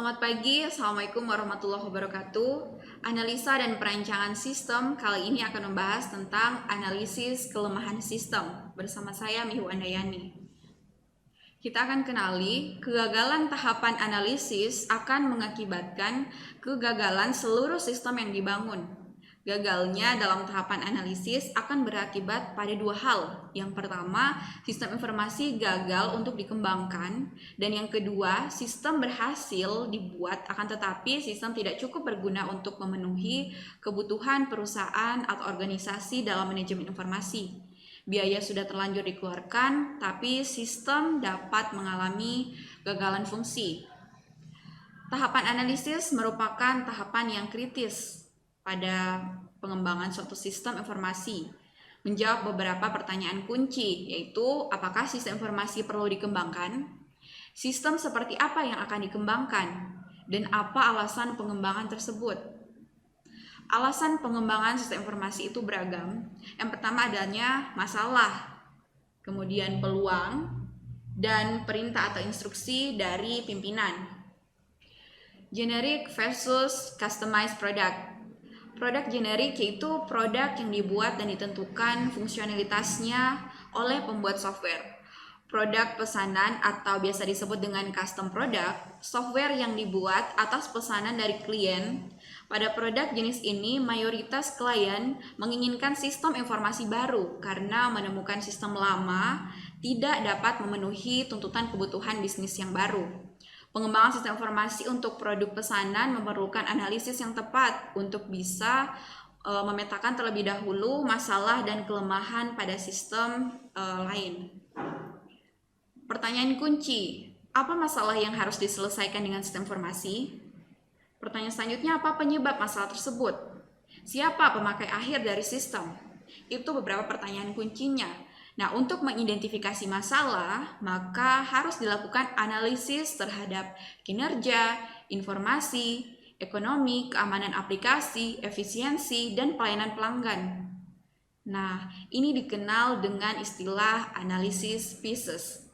Selamat pagi, Assalamualaikum warahmatullahi wabarakatuh. Analisa dan perancangan sistem kali ini akan membahas tentang analisis kelemahan sistem. Bersama saya Mihu Andayani. Kita akan kenali kegagalan tahapan analisis akan mengakibatkan kegagalan seluruh sistem yang dibangun. Gagalnya dalam tahapan analisis akan berakibat pada dua hal. Yang pertama, sistem informasi gagal untuk dikembangkan, dan yang kedua, sistem berhasil dibuat akan tetapi sistem tidak cukup berguna untuk memenuhi kebutuhan perusahaan atau organisasi dalam manajemen informasi. Biaya sudah terlanjur dikeluarkan, tapi sistem dapat mengalami gagalan fungsi. Tahapan analisis merupakan tahapan yang kritis pada pengembangan suatu sistem informasi. Menjawab beberapa pertanyaan kunci, yaitu apakah sistem informasi perlu dikembangkan, sistem seperti apa yang akan dikembangkan, dan apa alasan pengembangan tersebut. Alasan pengembangan sistem informasi itu beragam. Yang pertama adanya masalah, kemudian peluang, dan perintah atau instruksi dari pimpinan. Generic versus customized product. Produk generik yaitu produk yang dibuat dan ditentukan fungsionalitasnya oleh pembuat software. Produk pesanan atau biasa disebut dengan custom product, software yang dibuat atas pesanan dari klien. Pada produk jenis ini, mayoritas klien menginginkan sistem informasi baru karena menemukan sistem lama tidak dapat memenuhi tuntutan kebutuhan bisnis yang baru. Pengembangan sistem informasi untuk produk pesanan memerlukan analisis yang tepat untuk bisa memetakan terlebih dahulu masalah dan kelemahan pada sistem lain. Pertanyaan kunci, apa masalah yang harus diselesaikan dengan sistem informasi? Pertanyaan selanjutnya, apa penyebab masalah tersebut? Siapa pemakai akhir dari sistem? Itu beberapa pertanyaan kuncinya. Nah, untuk mengidentifikasi masalah, maka harus dilakukan analisis terhadap kinerja, informasi, ekonomi, keamanan aplikasi, efisiensi, dan pelayanan pelanggan. Nah, ini dikenal dengan istilah analisis pieces.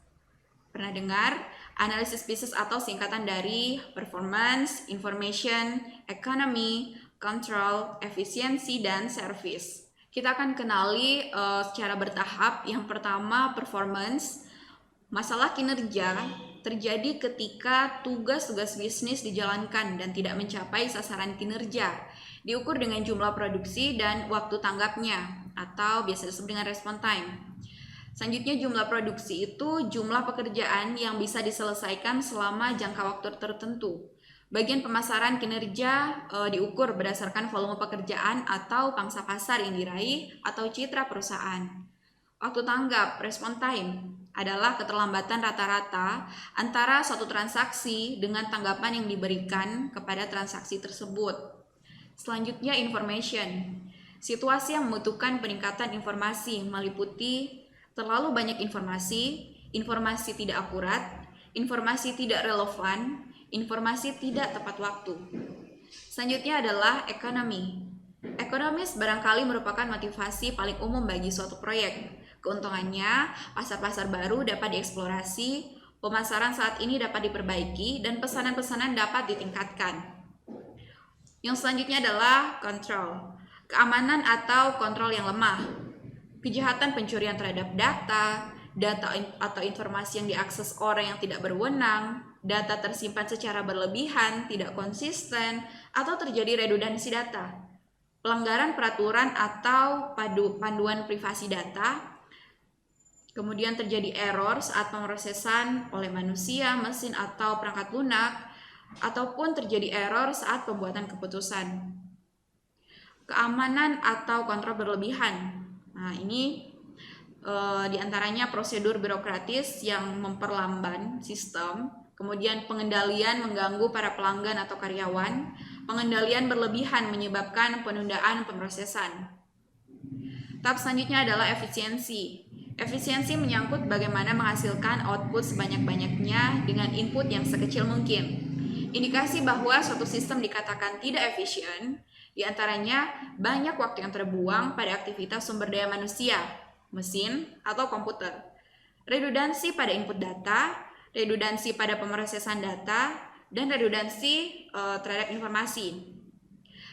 Pernah dengar? Analisis pieces atau singkatan dari performance, information, economy, control, efisiensi, dan service. Kita akan kenali secara bertahap. Yang pertama, performance. Masalah kinerja terjadi ketika tugas-tugas bisnis dijalankan dan tidak mencapai sasaran kinerja. Diukur dengan jumlah produksi dan waktu tanggapnya, atau biasa disebut dengan response time. Selanjutnya, jumlah produksi itu jumlah pekerjaan yang bisa diselesaikan selama jangka waktu tertentu. Bagian pemasaran kinerja diukur berdasarkan volume pekerjaan atau pangsa pasar yang diraih atau citra perusahaan. Waktu tanggap, response time, adalah keterlambatan rata-rata antara suatu transaksi dengan tanggapan yang diberikan kepada transaksi tersebut. Selanjutnya, information. Situasi yang membutuhkan peningkatan informasi meliputi terlalu banyak informasi, informasi tidak akurat, informasi tidak relevan, informasi tidak tepat waktu. Selanjutnya adalah ekonomi. Ekonomis barangkali merupakan motivasi paling umum bagi suatu proyek. Keuntungannya, pasar-pasar baru dapat dieksplorasi, pemasaran saat ini dapat diperbaiki, dan pesanan-pesanan dapat ditingkatkan. Yang selanjutnya adalah kontrol. Keamanan atau kontrol yang lemah. Kejahatan pencurian terhadap data atau informasi yang diakses orang yang tidak berwenang, data tersimpan secara berlebihan, tidak konsisten, atau terjadi redundansi data. Pelanggaran peraturan atau panduan privasi data. Kemudian terjadi error saat pemrosesan oleh manusia, mesin, atau perangkat lunak, ataupun terjadi error saat pembuatan keputusan. Keamanan atau kontrol berlebihan. Nah, ini diantaranya prosedur birokratis yang memperlambat sistem, kemudian pengendalian mengganggu para pelanggan atau karyawan, pengendalian berlebihan menyebabkan penundaan pemrosesan. Tahap selanjutnya adalah efisiensi. Efisiensi menyangkut bagaimana menghasilkan output sebanyak-banyaknya dengan input yang sekecil mungkin. Indikasi bahwa suatu sistem dikatakan tidak efisien, diantaranya banyak waktu yang terbuang pada aktivitas sumber daya manusia, mesin, atau komputer. Redundansi pada input data, redundansi pada pemrosesan data, dan redundansi terhadap informasi.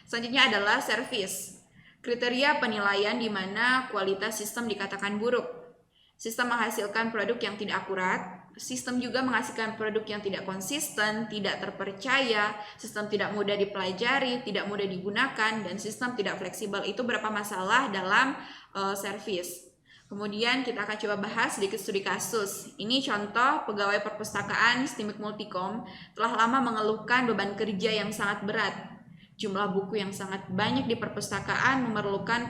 Selanjutnya adalah service. Kriteria penilaian di mana kualitas sistem dikatakan buruk. Sistem menghasilkan produk yang tidak akurat, sistem juga menghasilkan produk yang tidak konsisten, tidak terpercaya, sistem tidak mudah dipelajari, tidak mudah digunakan, dan sistem tidak fleksibel. Itu beberapa masalah dalam service. Kemudian kita akan coba bahas sedikit studi kasus. Ini contoh pegawai perpustakaan STIMIK Multikom telah lama mengeluhkan beban kerja yang sangat berat. Jumlah buku yang sangat banyak di perpustakaan memerlukan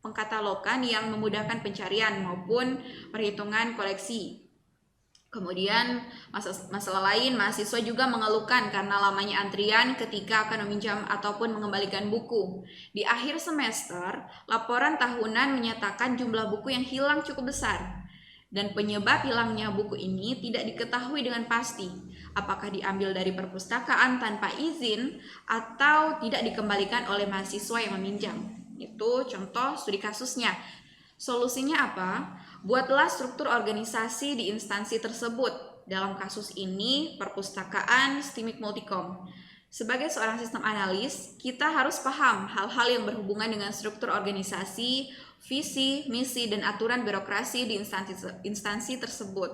pengkatalogan yang memudahkan pencarian maupun perhitungan koleksi. Kemudian masalah lain, mahasiswa juga mengeluhkan karena lamanya antrian ketika akan meminjam ataupun mengembalikan buku. Di akhir semester, laporan tahunan menyatakan jumlah buku yang hilang cukup besar. Dan penyebab hilangnya buku ini tidak diketahui dengan pasti. Apakah diambil dari perpustakaan tanpa izin atau tidak dikembalikan oleh mahasiswa yang meminjam. Itu contoh studi kasusnya. Solusinya apa? Buatlah struktur organisasi di instansi tersebut. Dalam kasus ini, perpustakaan STIMIK Multikom. Sebagai seorang sistem analis, kita harus paham hal-hal yang berhubungan dengan struktur organisasi, visi, misi, dan aturan birokrasi di instansi tersebut.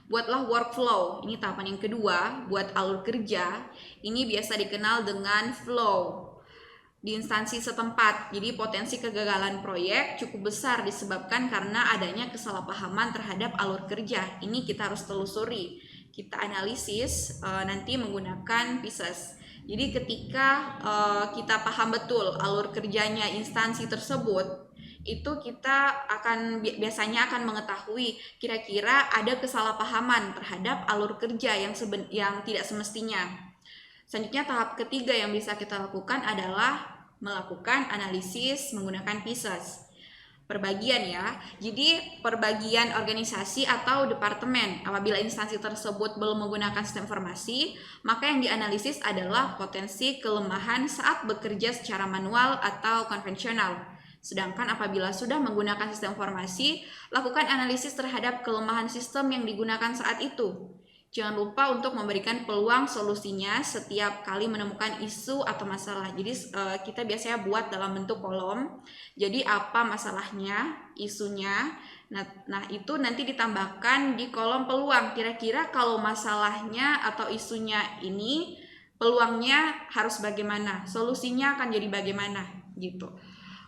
Buatlah workflow, ini tahapan yang kedua. Buat alur kerja, ini biasa dikenal dengan flow di instansi setempat. Jadi potensi kegagalan proyek cukup besar disebabkan karena adanya kesalahpahaman terhadap alur kerja. Ini kita harus telusuri, kita analisis nanti menggunakan pieces. Jadi ketika kita paham betul alur kerjanya instansi tersebut, itu kita biasanya akan mengetahui kira-kira ada kesalahpahaman terhadap alur kerja yang tidak semestinya. Selanjutnya tahap ketiga yang bisa kita lakukan adalah melakukan analisis menggunakan pieces. Perbagian ya. Jadi perbagian organisasi atau departemen. Apabila instansi tersebut belum menggunakan sistem informasi, maka yang dianalisis adalah potensi kelemahan saat bekerja secara manual atau konvensional. Sedangkan apabila sudah menggunakan sistem informasi, lakukan analisis terhadap kelemahan sistem yang digunakan saat itu. Jangan lupa untuk memberikan peluang solusinya setiap kali menemukan isu atau masalah. Jadi kita biasanya buat dalam bentuk kolom. Jadi apa masalahnya, isunya. Nah itu nanti ditambahkan di kolom peluang. Kira-kira kalau masalahnya atau isunya ini, peluangnya harus bagaimana, solusinya akan jadi bagaimana gitu.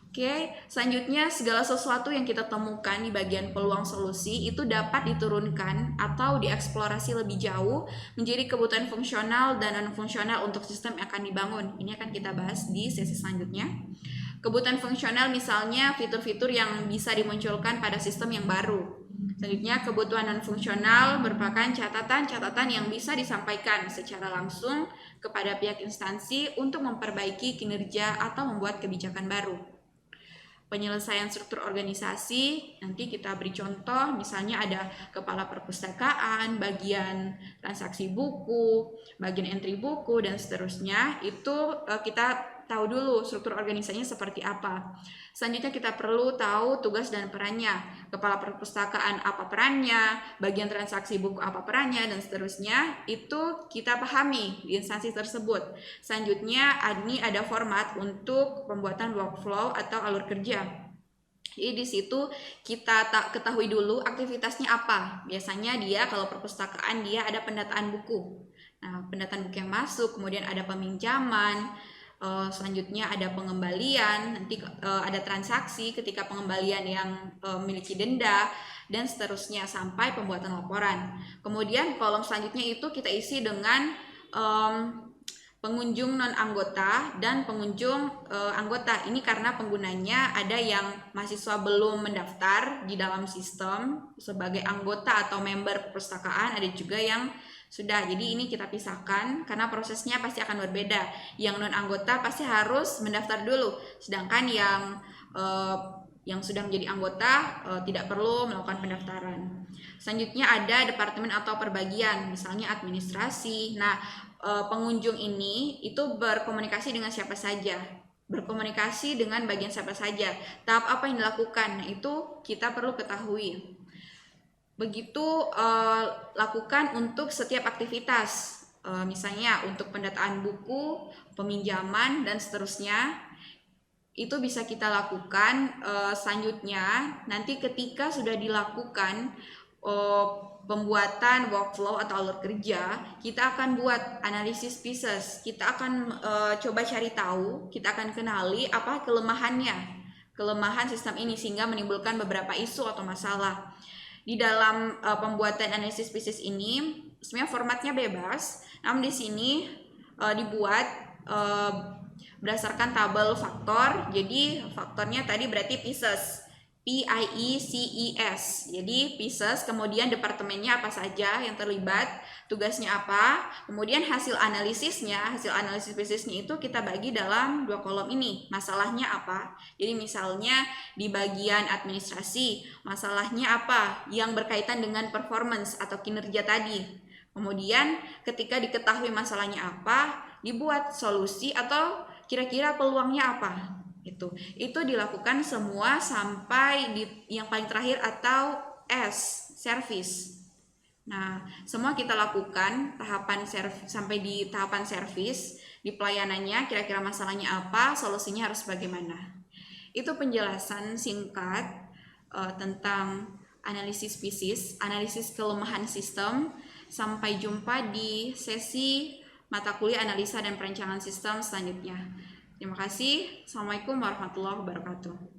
Oke, selanjutnya segala sesuatu yang kita temukan di bagian peluang solusi itu dapat diturunkan atau dieksplorasi lebih jauh menjadi kebutuhan fungsional dan non-fungsional untuk sistem yang akan dibangun. Ini akan kita bahas di sesi selanjutnya. Kebutuhan fungsional misalnya fitur-fitur yang bisa dimunculkan pada sistem yang baru. Selanjutnya, kebutuhan non-fungsional merupakan catatan-catatan yang bisa disampaikan secara langsung kepada pihak instansi untuk memperbaiki kinerja atau membuat kebijakan baru. Penyelesaian struktur organisasi, nanti kita beri contoh, misalnya ada kepala perpustakaan, bagian transaksi buku, bagian entry buku, dan seterusnya. Itu kita tahu dulu struktur organisasinya seperti apa. Selanjutnya kita perlu tahu tugas dan perannya. Kepala perpustakaan apa perannya, bagian transaksi buku apa perannya, dan seterusnya. Itu kita pahami di instansi tersebut. Selanjutnya ini ada format untuk pembuatan workflow atau alur kerja. Jadi di situ kita ketahui dulu aktivitasnya apa. Biasanya dia kalau perpustakaan dia ada pendataan buku. Nah, pendataan buku yang masuk, kemudian ada peminjaman, selanjutnya ada pengembalian, nanti ada transaksi ketika pengembalian yang memiliki denda, dan seterusnya sampai pembuatan laporan. Kemudian kolom selanjutnya itu kita isi dengan pengunjung non-anggota dan pengunjung anggota. Ini karena penggunanya ada yang mahasiswa belum mendaftar di dalam sistem sebagai anggota atau member perpustakaan, ada juga yang sudah. Jadi ini kita pisahkan karena prosesnya pasti akan berbeda. Yang non-anggota pasti harus mendaftar dulu, sedangkan yang sudah menjadi anggota tidak perlu melakukan pendaftaran. Selanjutnya ada departemen atau perbagian, misalnya administrasi. Nah, pengunjung ini itu berkomunikasi dengan siapa saja, berkomunikasi dengan bagian siapa saja, tahap apa yang dilakukan, nah itu kita perlu ketahui. Begitu lakukan untuk setiap aktivitas. Misalnya untuk pendataan buku, peminjaman, dan seterusnya. Itu bisa kita lakukan selanjutnya nanti ketika sudah dilakukan pembuatan workflow atau alur kerja, kita akan buat analisis pieces. Kita akan coba cari tahu, kita akan kenali apa kelemahan sistem ini sehingga menimbulkan beberapa isu atau masalah. Di dalam pembuatan analisis pieces ini sebenarnya formatnya bebas, namun di sini dibuat berdasarkan tabel faktor. Jadi faktornya tadi berarti pieces, PIECES. Jadi pieces, kemudian departemennya apa saja yang terlibat, tugasnya apa, kemudian hasil analisis piecesnya itu kita bagi dalam 2 kolom ini. Masalahnya apa? Jadi misalnya di bagian administrasi, masalahnya apa yang berkaitan dengan performance atau kinerja tadi. Kemudian ketika diketahui masalahnya apa, dibuat solusi atau kira-kira peluangnya apa. Itu dilakukan semua sampai di yang paling terakhir atau S, service. Nah, semua kita lakukan sampai di tahapan service, di pelayanannya kira-kira masalahnya apa, solusinya harus bagaimana. Itu penjelasan singkat tentang analisis pieces, analisis kelemahan sistem. Sampai jumpa di sesi mata kuliah analisa dan perencanaan sistem selanjutnya. Terima kasih. Assalamualaikum warahmatullahi wabarakatuh.